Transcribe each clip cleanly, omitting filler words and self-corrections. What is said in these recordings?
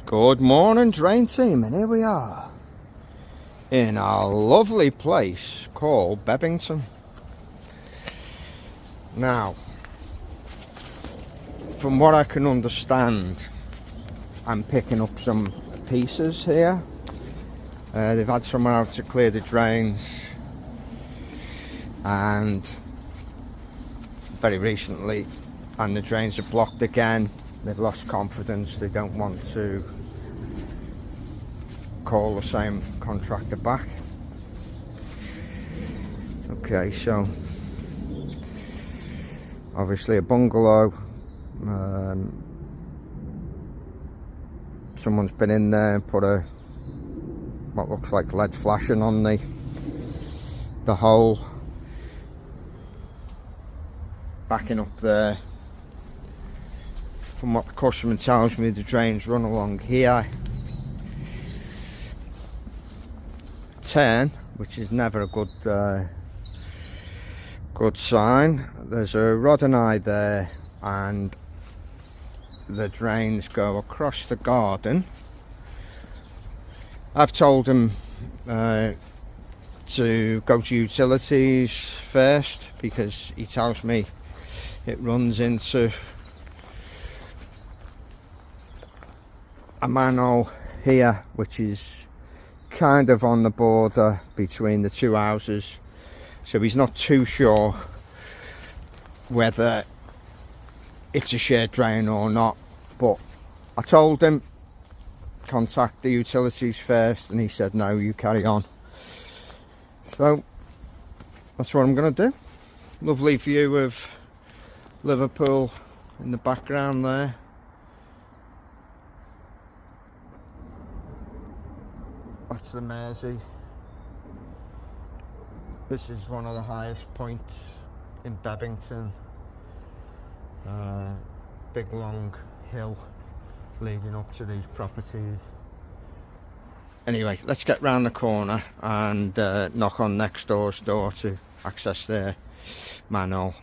Good morning, drain team, and here we are in a lovely place called Bebington. Now, from what I can understand, I'm picking up some pieces here. They've had someone out to clear the drains, and very recently, and the drains are blocked again. They've lost confidence. They don't want to call the same contractor back. Okay, so obviously a bungalow. Someone's been in there and put what looks like lead flashing on the hole, backing up there. From what the customer tells me, the drains run along here. Turn, which is never a good sign. There's a rod and eye there, and the drains go across the garden. I've told him to go to utilities first, because he tells me it runs into a manhole here, which is kind of on the border between the two houses, so he's not too sure whether it's a shared drain or not. But I told him contact the utilities first, and he said no, you carry on. So that's what I'm going to do. Lovely view of Liverpool in the background there. That's the Mersey. This is one of the highest points in Bebington. Big long hill leading up to these properties. Anyway, let's get round the corner and knock on next door's door to access their manhole.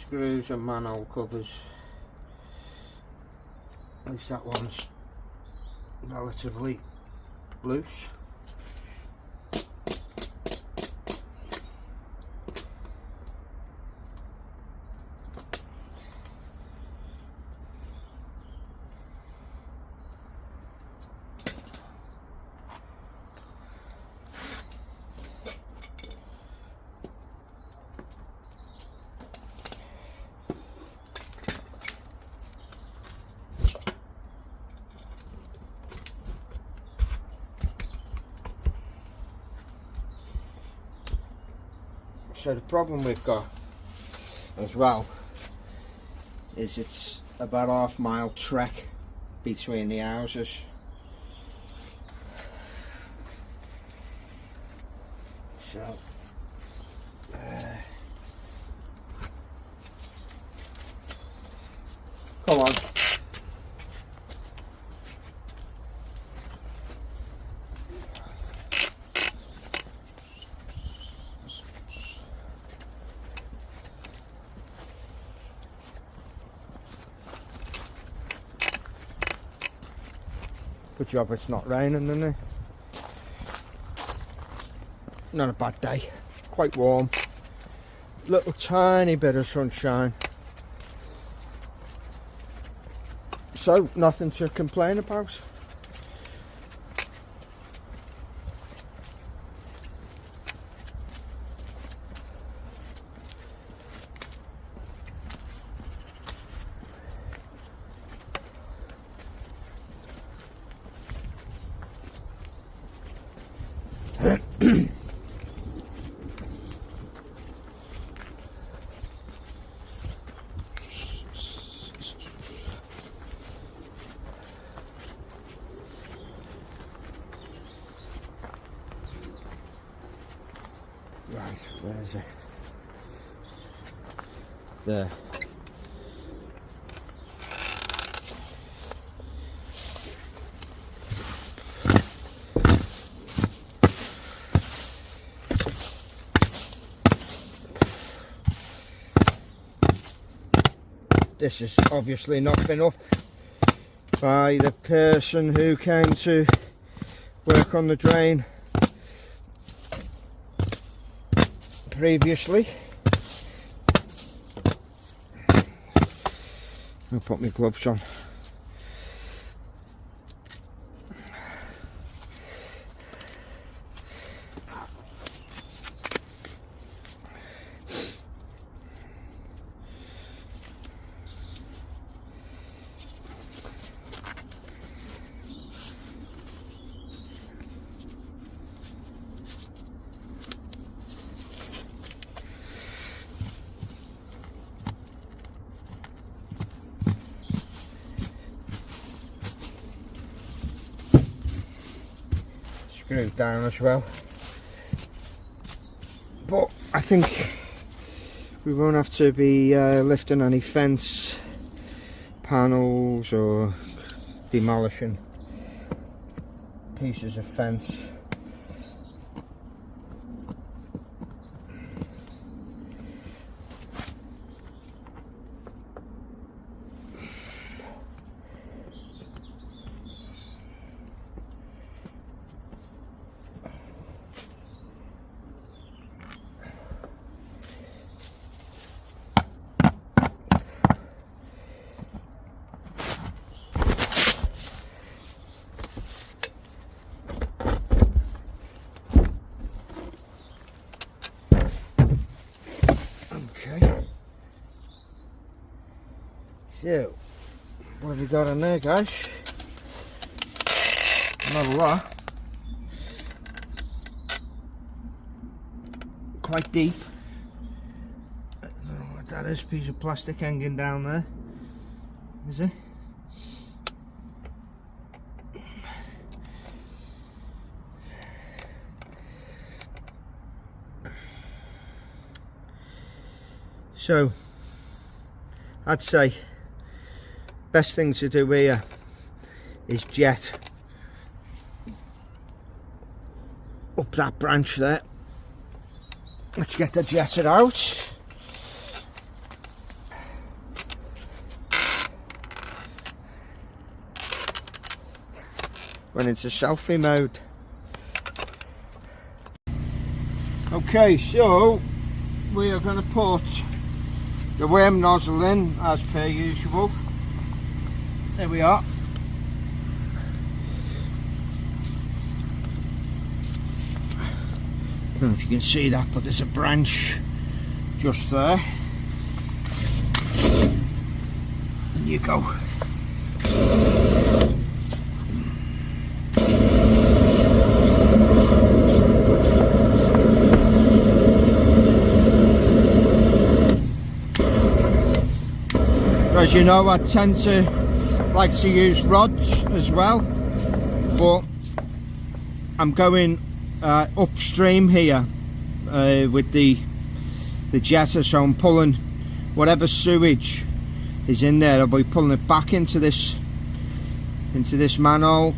Screws and manhole covers. At least that one's relatively loose. So the problem we've got as well is it's about half-mile trek between the houses. So come on. Good job it's not raining, isn't it? Not a bad day. Quite warm. Little tiny bit of sunshine. So, nothing to complain about. Right, where is it? There. this has obviously not been up by the person who came to work on the drain previously. I'll put my gloves on. Screwed down as well, but I think we won't have to be lifting any fence panels or demolishing pieces of fence. So, what have we got in there, guys? Not a lot. Quite deep. I don't know what that is, piece of plastic hanging down there. Is it? So, I'd say best thing to do here is jet up that branch there. Let's get the jetter out. Went into selfie mode. Okay, so we are going to put the worm nozzle in as per usual. There we are. I don't know if you can see that, but there's a branch just there. And you go. As you know, I tend to like to use rods as well, but I'm going upstream here with the jetter, so I'm pulling whatever sewage is in there. I'll be pulling it back into this manhole.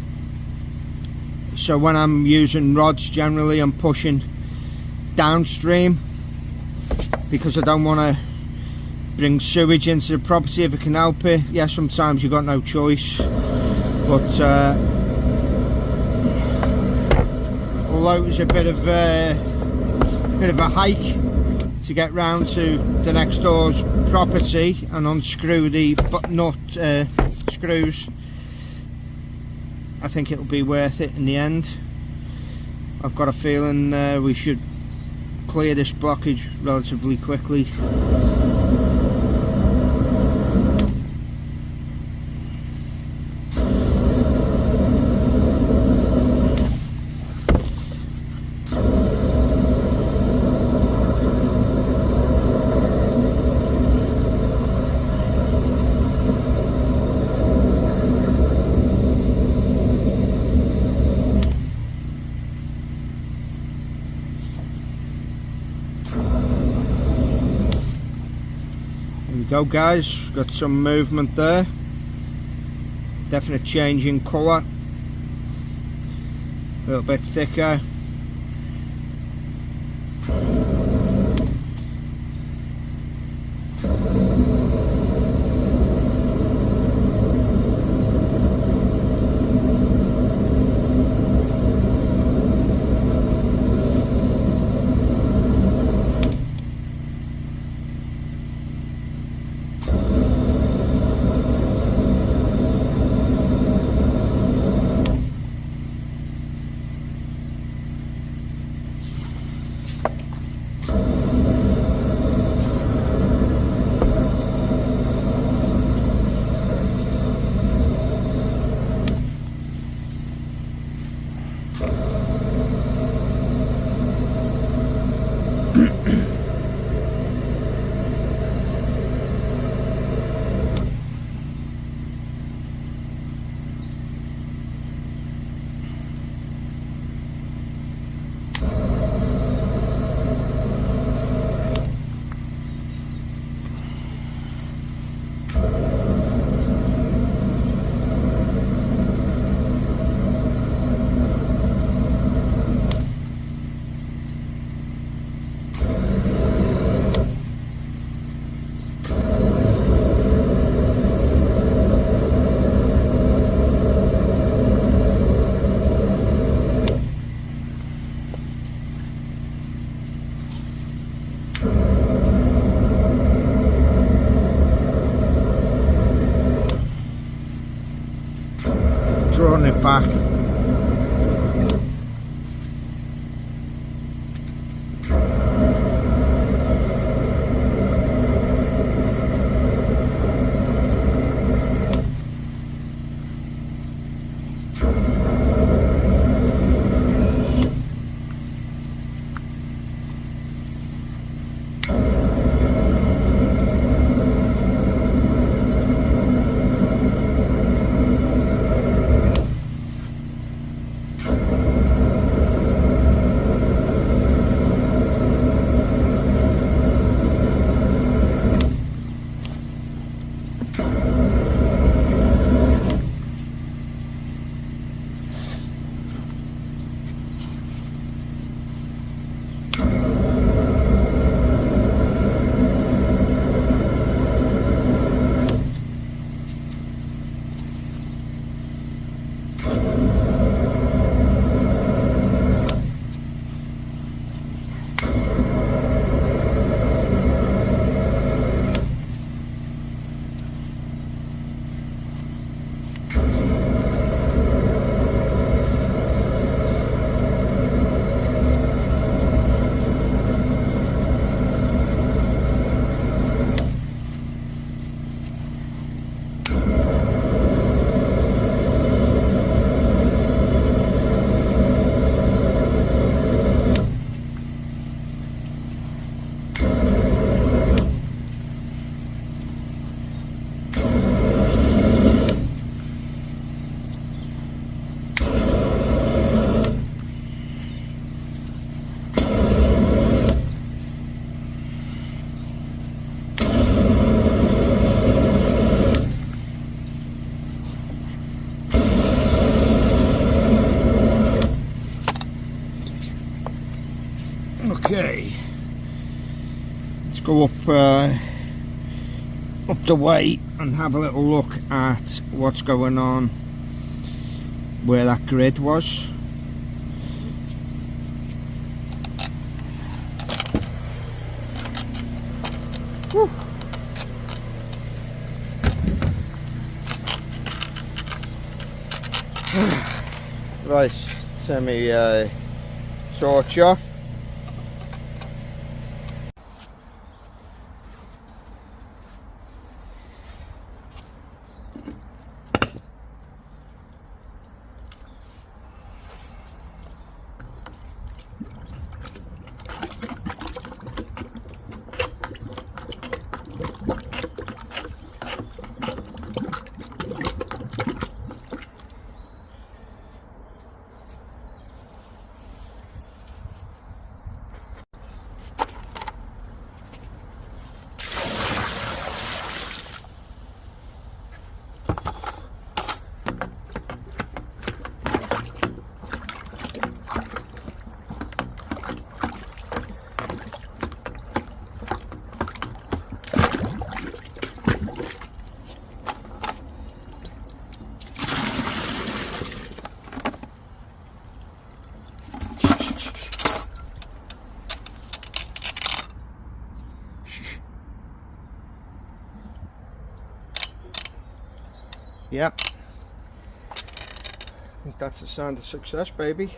So when I'm using rods, generally I'm pushing downstream because I don't want to bring sewage into the property if it can help it. Yeah, sometimes you've got no choice, but although it was a bit of a hike to get round to the next door's property and unscrew the nut screws, I think it'll be worth it in the end. I've got a feeling we should clear this blockage relatively quickly. Go guys, got some movement there, definite change in colour, a little bit thicker. drawing it back. Okay, let's go up the way and have a little look at what's going on where that grid was. Whew. Right, turn me torch off. Yep, I think that's a sign of success, baby.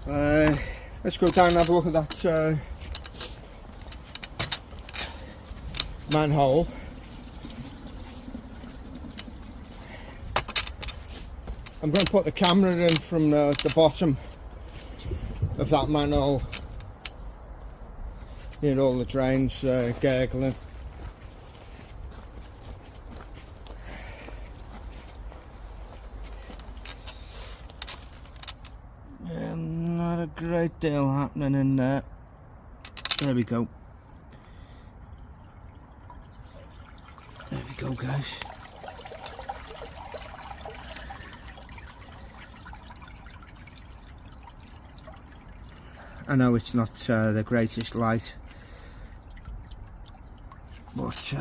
Let's go down and have a look at that manhole. I'm going to put the camera in from the bottom of that manhole. Near all the drains gurgling. Not a great deal happening in there. There we go. There we go, guys. I know it's not the greatest light, but you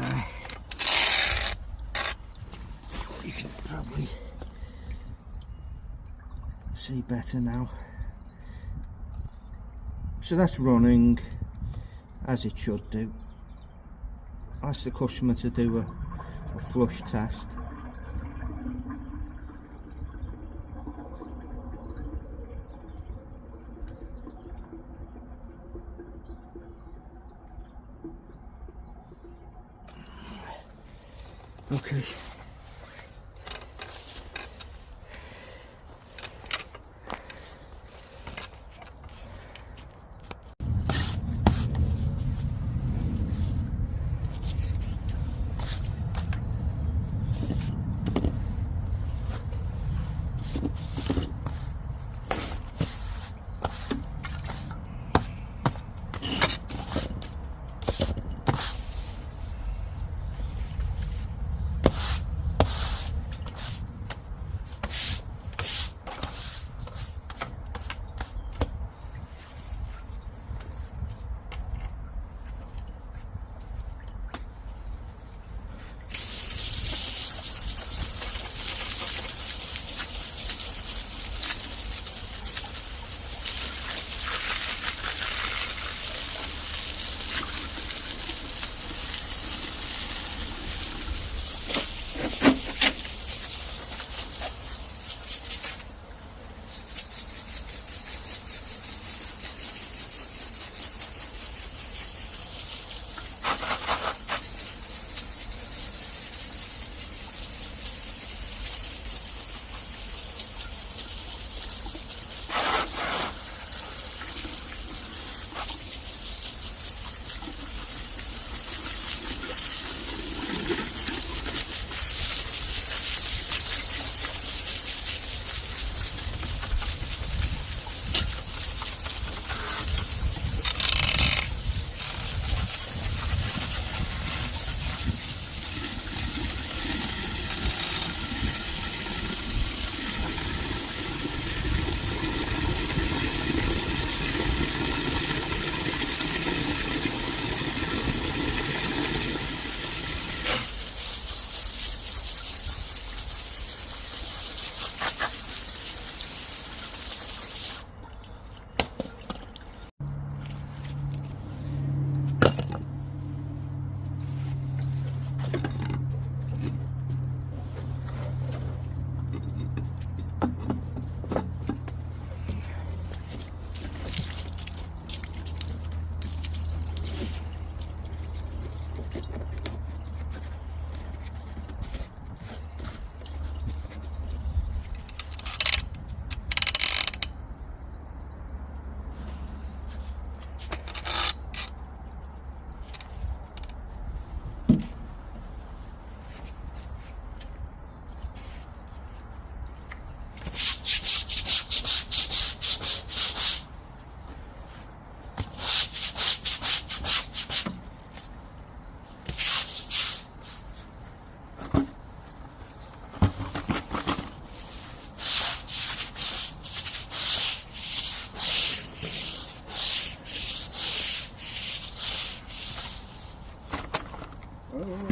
can probably see better now. So that's running as it should do. Ask the customer to do a flush test. Okay.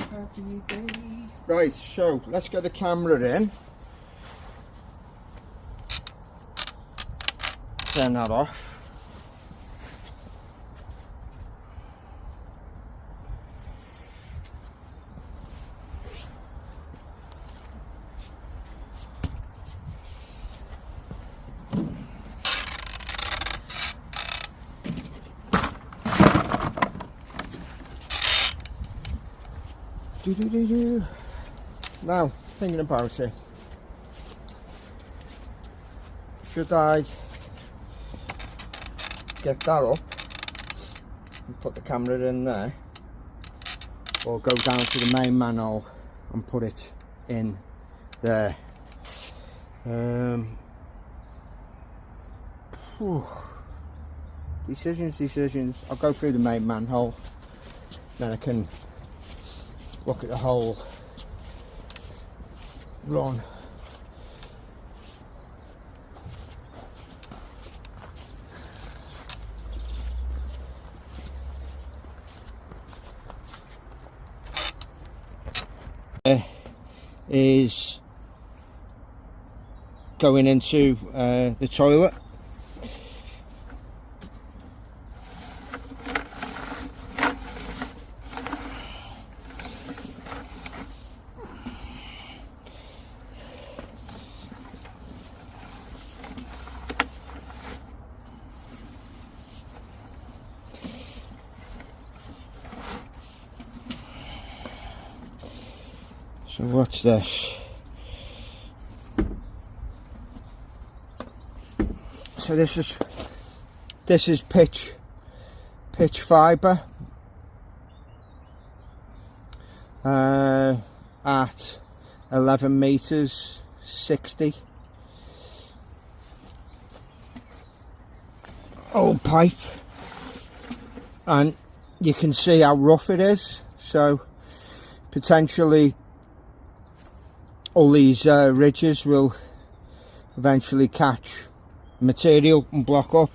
Happy day. Right, so let's get the camera in. Turn that off. Now, thinking about it, should I get that up and put the camera in there, or go down to the main manhole and put it in there? Decisions. I'll go through the main manhole, then I can look at the whole run. Is going into the toilet. So what's this? So this is pitch fibre at 11 meters 60. Old pipe, and you can see how rough it is. So potentially all these ridges will eventually catch material and block up.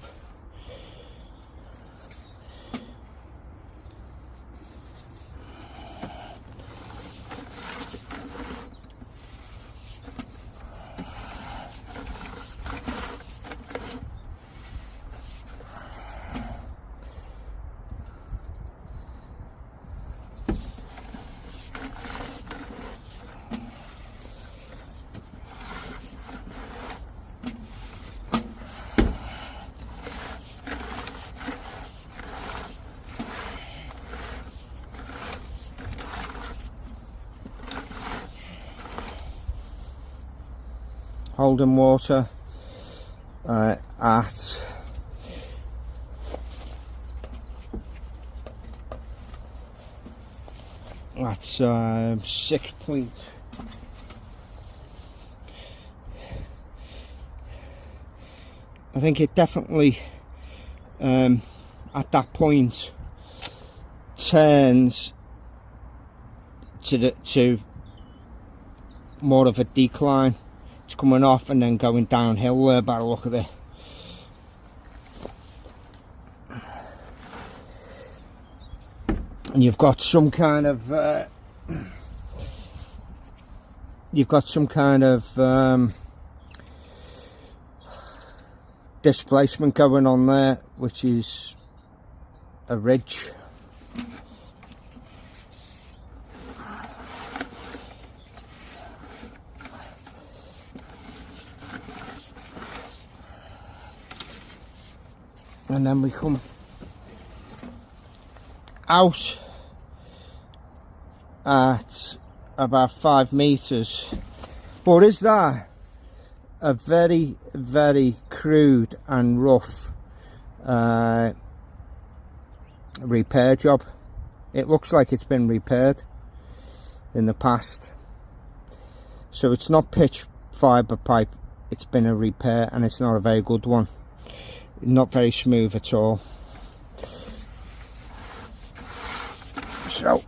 Holding water at that's 6 point. I think it definitely at that point turns to more of a decline. It's coming off and then going downhill there by the look of it. And you've got some kind of displacement going on there, which is a ridge. And then we come out at about 5 meters. But is that a very, very crude and rough repair job? It looks like it's been repaired in the past. So it's not pitch fibre pipe, it's been a repair, and it's not a very good one. Not very smooth at all. So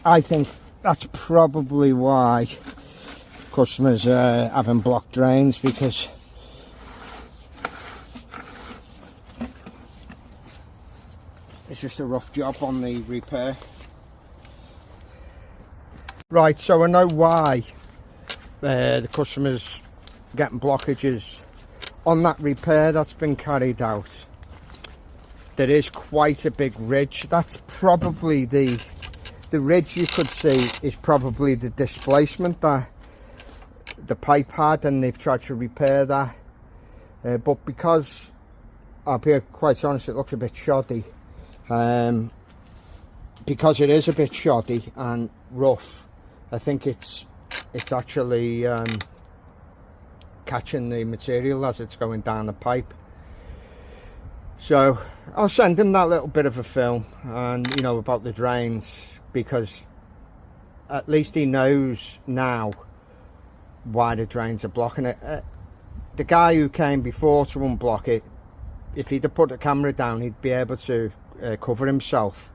I think that's probably why customers are having blocked drains, because it's just a rough job on the repair. Right, so I know why the customers getting blockages on that repair that's been carried out. There is quite a big ridge. That's probably the ridge you could see is probably the displacement that the pipe had, and they've tried to repair that. But because, I'll be quite honest, it looks a bit shoddy. Because it is a bit shoddy and rough, I think it's actually catching the material as it's going down the pipe. So I'll send him that little bit of a film, and you know, about the drains, because at least he knows now why the drains are blocking it. The guy who came before to unblock it, if he'd have put the camera down, he'd be able to cover himself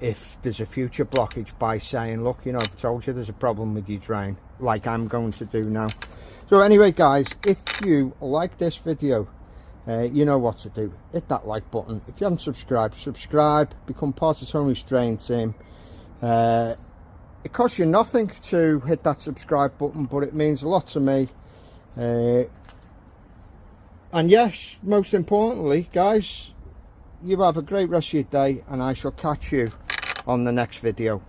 if there's a future blockage by saying, look, you know, I've told you there's a problem with your drain, like I'm going to do now. So anyway guys, if you like this video, you know what to do. Hit that like button. If you haven't subscribed, subscribe, become part of Tony's Drain team. It costs you nothing to hit that subscribe button, but it means a lot to me. And yes, most importantly guys, you have a great rest of your day, and I shall catch you on the next video.